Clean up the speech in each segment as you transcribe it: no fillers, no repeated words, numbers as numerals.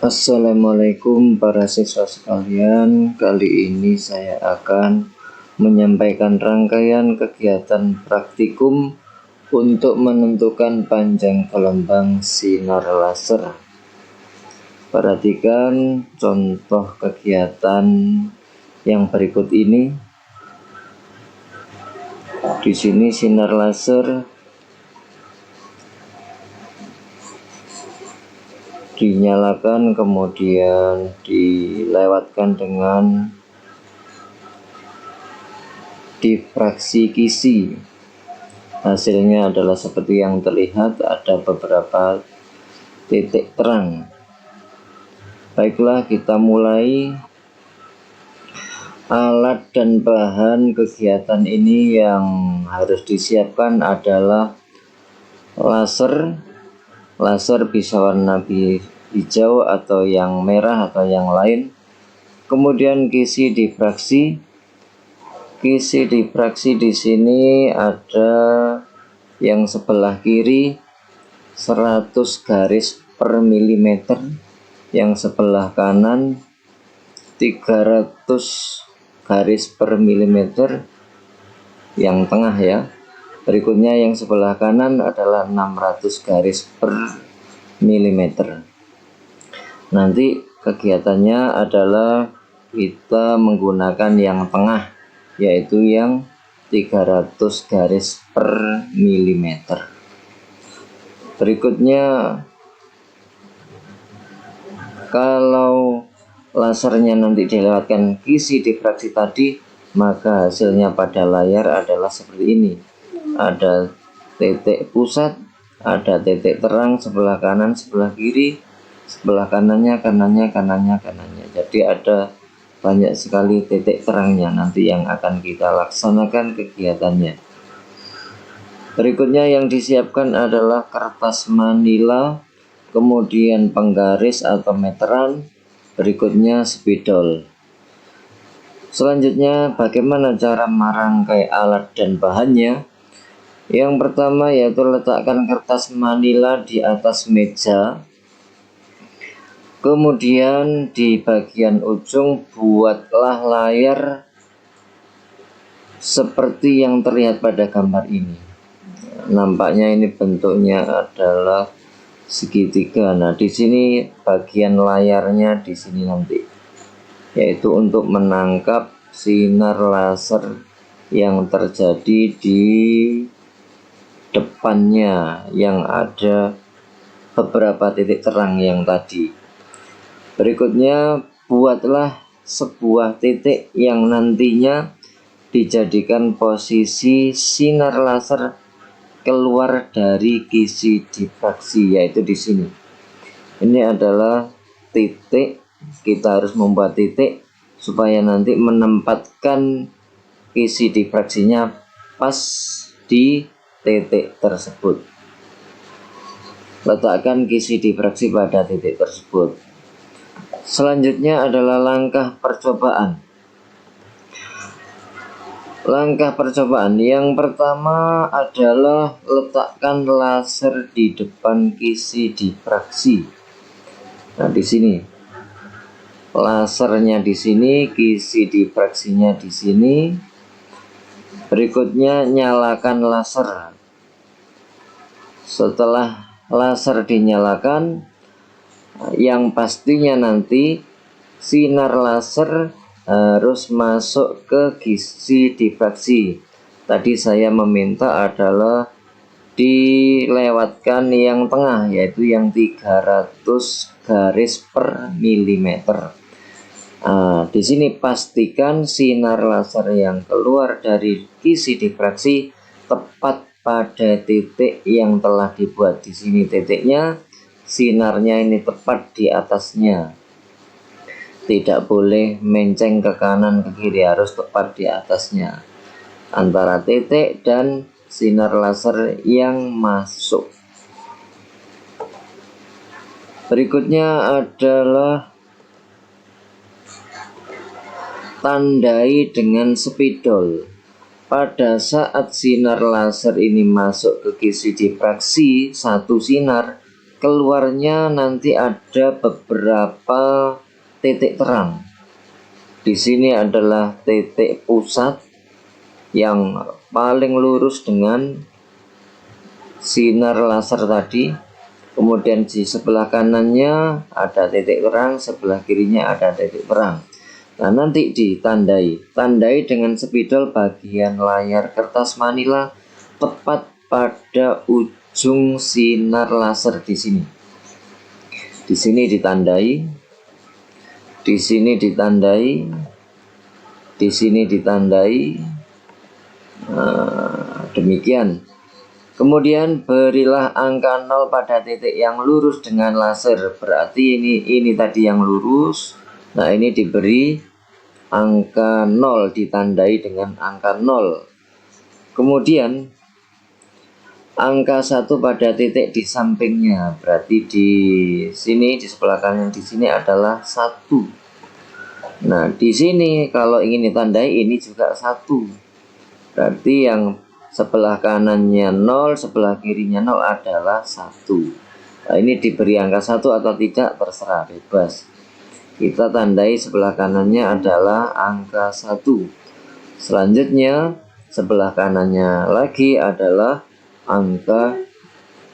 Assalamualaikum para siswa sekalian. Kali ini saya akan menyampaikan rangkaian kegiatan praktikum untuk menentukan panjang gelombang sinar laser. Perhatikan contoh kegiatan yang berikut ini. Di sini sinar laser dinyalakan, kemudian dilewatkan dengan difraksi kisi. Hasilnya adalah seperti yang terlihat, ada beberapa titik terang. Baiklah, kita mulai. Alat dan bahan kegiatan ini yang harus disiapkan adalah laser. Laser bisa warna hijau atau yang merah atau yang lain. Kemudian kisi difraksi. Kisi difraksi di sini ada yang sebelah kiri 100 garis per milimeter, yang sebelah kanan 300 garis per milimeter, yang tengah ya. Berikutnya yang sebelah kanan adalah 600 garis per milimeter. Nanti kegiatannya adalah kita menggunakan yang tengah, yaitu yang 300 garis per milimeter. Berikutnya, kalau lasernya nanti dilewatkan kisi difraksi tadi, maka hasilnya pada layar adalah seperti ini. Ada titik pusat, ada titik terang sebelah kanan, sebelah kiri, sebelah kanannya. Jadi ada banyak sekali titik terangnya nanti yang akan kita laksanakan kegiatannya. Berikutnya yang disiapkan adalah kertas manila, kemudian penggaris atau meteran, berikutnya spidol. Selanjutnya, bagaimana cara merangkai alat dan bahannya? Yang pertama yaitu letakkan kertas manila di atas meja. Kemudian di bagian ujung buatlah layar seperti yang terlihat pada gambar ini. Nampaknya ini bentuknya adalah segitiga. Nah, di sini bagian layarnya di sini nanti, yaitu untuk menangkap sinar laser yang terjadi di depannya yang ada beberapa titik terang yang tadi. Berikutnya, buatlah sebuah titik yang nantinya dijadikan posisi sinar laser keluar dari kisi difraksi, yaitu di sini. Ini adalah titik, kita harus membuat titik supaya nanti menempatkan kisi difraksinya pas di titik tersebut. Letakkan kisi difraksi pada titik tersebut. Selanjutnya adalah langkah percobaan. Langkah percobaan yang pertama adalah letakkan laser di depan kisi difraksi. Nah, di sini lasernya di sini, kisi difraksinya di sini. Berikutnya, nyalakan laser. Setelah laser dinyalakan, yang pastinya nanti sinar laser harus masuk ke kisi difraksi. Tadi saya meminta adalah dilewatkan yang tengah, yaitu yang 300 garis per milimeter. Di sini pastikan sinar laser yang keluar dari kisi difraksi tepat pada titik yang telah dibuat. Di sini titiknya, sinarnya ini tepat di atasnya. Tidak boleh menceng ke kanan ke kiri, harus tepat di atasnya antara titik dan sinar laser yang masuk. Berikutnya adalah tandai dengan spidol. Pada saat sinar laser ini masuk ke kisi difraksi, satu sinar, keluarnya nanti ada beberapa titik terang. Di sini adalah titik pusat yang paling lurus dengan sinar laser tadi. Kemudian di sebelah kanannya ada titik terang, sebelah kirinya ada titik terang. Nah, nanti tandai dengan spidol bagian layar kertas manila tepat pada ujung sinar laser di sini. Di sini ditandai, di sini ditandai, di sini ditandai. Nah, demikian. Kemudian berilah angka 0 pada titik yang lurus dengan laser. Berarti ini tadi yang lurus. Nah, ini diberi angka 0, ditandai dengan angka 0. Kemudian angka 1 pada titik di sampingnya. Berarti di sini, di sebelah kanan di sini adalah 1. Nah, di sini kalau ingin ditandai ini juga 1. Berarti yang sebelah kanannya 0, sebelah kirinya 0 adalah 1. Nah, ini diberi angka 1 atau tidak terserah, bebas. Kita tandai sebelah kanannya adalah angka 1. Selanjutnya sebelah kanannya lagi adalah angka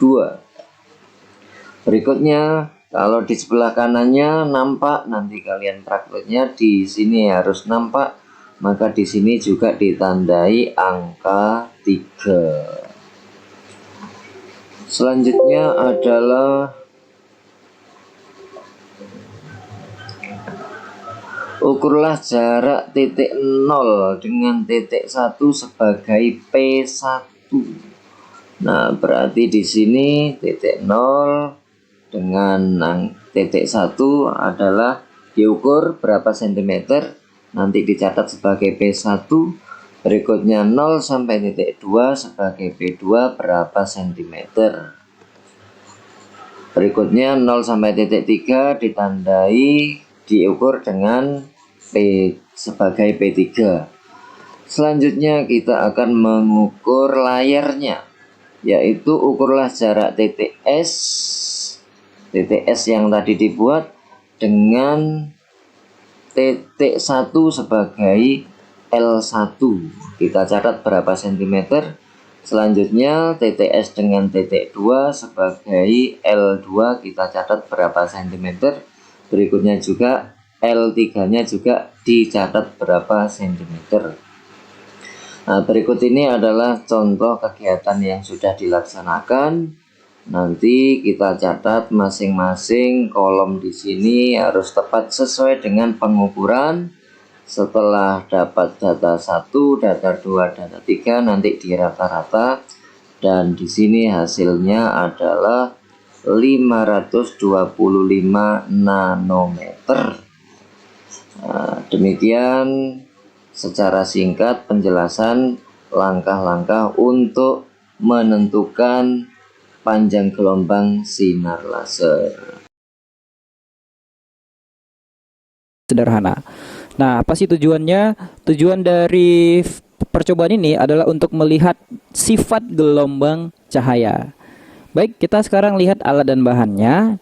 2. Berikutnya kalau di sebelah kanannya nampak, nanti kalian prakteknya di sini harus nampak, maka di sini juga ditandai angka 3. Selanjutnya adalah ukurlah jarak titik 0 dengan titik 1 sebagai P1. Nah, berarti di sini titik 0 dengan titik 1 adalah diukur berapa sentimeter, nanti dicatat sebagai P1. Berikutnya 0 sampai titik 2 sebagai P2 berapa sentimeter. Berikutnya 0 sampai titik 3 ditandai, diukur dengan P sebagai P3. Selanjutnya kita akan mengukur layarnya, yaitu ukurlah jarak titik S yang tadi dibuat dengan titik 1 sebagai L1. Kita catat berapa sentimeter. Selanjutnya titik S dengan titik 2 sebagai L2, kita catat berapa sentimeter. Berikutnya juga L3 nya juga dicatat berapa sentimeter. Nah, berikut ini adalah contoh kegiatan yang sudah dilaksanakan. Nanti kita catat masing-masing kolom di sini harus tepat sesuai dengan pengukuran. Setelah dapat data 1, data 2, data 3 nanti di rata-rata, dan di sini hasilnya adalah 525 nanometer. Nah, demikian secara singkat penjelasan langkah-langkah untuk menentukan panjang gelombang sinar laser. Sederhana. Nah, apa sih tujuannya? Tujuan dari percobaan ini adalah untuk melihat sifat gelombang cahaya. Baik, kita sekarang lihat alat dan bahannya.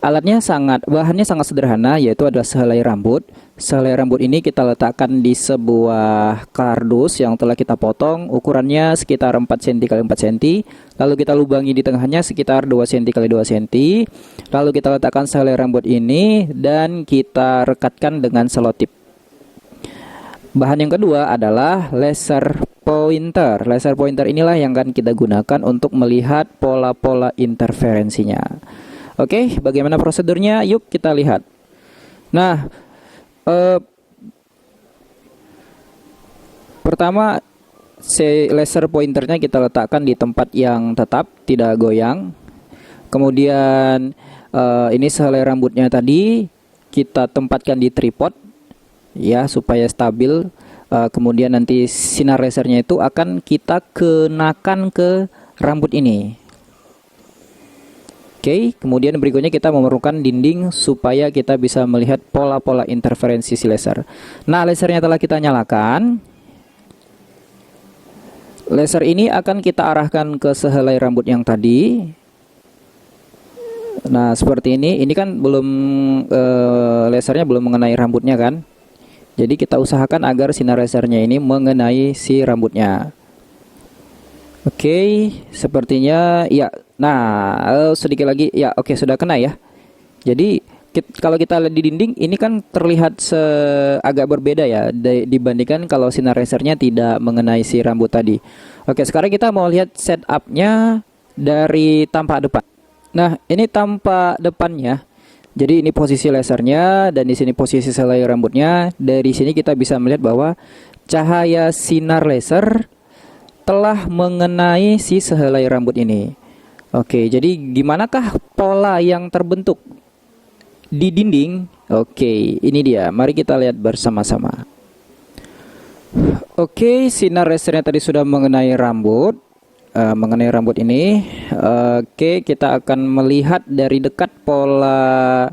Bahannya sangat sederhana, yaitu adalah sehelai rambut. Sehelai rambut ini kita letakkan di sebuah kardus yang telah kita potong. Ukurannya sekitar 4 cm x 4 cm. Lalu kita lubangi di tengahnya sekitar 2 cm x 2 cm. Lalu kita letakkan sehelai rambut ini dan kita rekatkan dengan selotip. Bahan yang kedua adalah laser pointer. Laser pointer inilah yang akan kita gunakan untuk melihat pola-pola interferensinya. Oke, bagaimana prosedurnya? Yuk kita lihat. Nah, pertama laser pointernya kita letakkan di tempat yang tetap, tidak goyang. Kemudian ini sehelai rambutnya tadi kita tempatkan di tripod, ya, supaya stabil. Kemudian nanti sinar lasernya itu akan kita kenakan ke rambut ini. Oke, kemudian berikutnya kita memerlukan dinding supaya kita bisa melihat pola-pola interferensi si laser. Nah, lasernya telah kita nyalakan. Laser ini akan kita arahkan ke sehelai rambut yang tadi. Nah, seperti ini kan belum lasernya belum mengenai rambutnya kan. Jadi kita usahakan agar sinar lasernya ini mengenai si rambutnya. Oke, sepertinya ya. Nah, sedikit lagi ya. Oke, sudah kena ya. Jadi kalau kita lihat di dinding ini kan terlihat agak berbeda ya dibandingkan kalau sinar lasernya tidak mengenai si rambut tadi. Oke, sekarang kita mau lihat setupnya dari tampak depan. Nah, ini tampak depannya. Jadi ini posisi lasernya dan di sini posisi selai rambutnya. Dari sini kita bisa melihat bahwa cahaya sinar laser telah mengenai si sehelai rambut ini. Oke, jadi gimanakah pola yang terbentuk di dinding? Oke, ini dia. Mari kita lihat bersama-sama. Oke, sinar lasernya tadi sudah mengenai rambut. Mengenai rambut ini. Oke, kita akan melihat dari dekat pola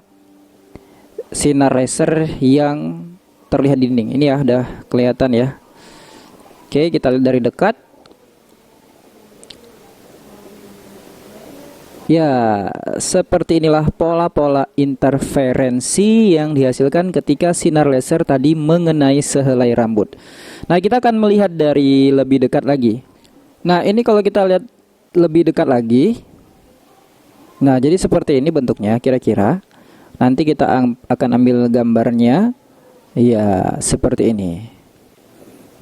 sinar laser yang terlihat di dinding. Ini ya, udah kelihatan ya. Oke, kita lihat dari dekat. Ya, seperti inilah pola-pola interferensi yang dihasilkan ketika sinar laser tadi mengenai sehelai rambut. Nah, kita akan melihat dari lebih dekat lagi. Nah, ini kalau kita lihat lebih dekat lagi. Nah, jadi seperti ini bentuknya kira-kira. Nanti kita akan ambil gambarnya. Ya, seperti ini.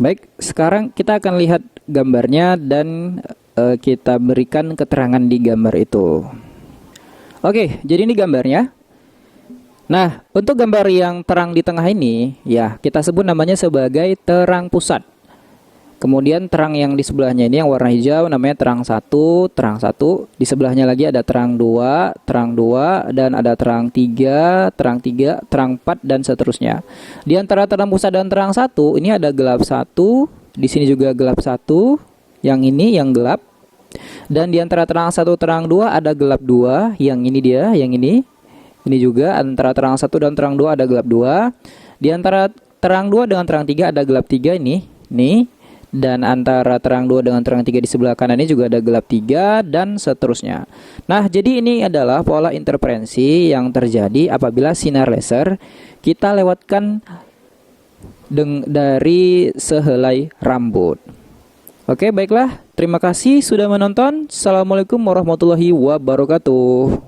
Baik, sekarang kita akan lihat gambarnya dan kita berikan keterangan di gambar itu. Oke, jadi ini gambarnya. Nah, untuk gambar yang terang di tengah ini, ya kita sebut namanya sebagai terang pusat. Kemudian terang yang di sebelahnya ini yang warna hijau namanya terang 1, terang 1. Di sebelahnya lagi ada terang 2, dan ada terang 3, terang 4 dan seterusnya. Di antara terang pusat dan terang 1 ini ada gelap 1, di sini juga gelap 1, yang ini yang gelap. Dan di antara terang 1 terang 2 ada gelap 2, yang ini dia, yang ini. Ini juga antara terang 1 dan terang 2 ada gelap 2. Di antara terang 2 dengan terang 3 ada gelap 3 ini. Nih. Dan antara terang 2 dengan terang 3 di sebelah kanan ini juga ada gelap 3 dan seterusnya. Nah, jadi ini adalah pola interferensi yang terjadi apabila sinar laser kita lewatkan dari sehelai rambut. Oke, baiklah. Terima kasih sudah menonton. Assalamualaikum warahmatullahi wabarakatuh.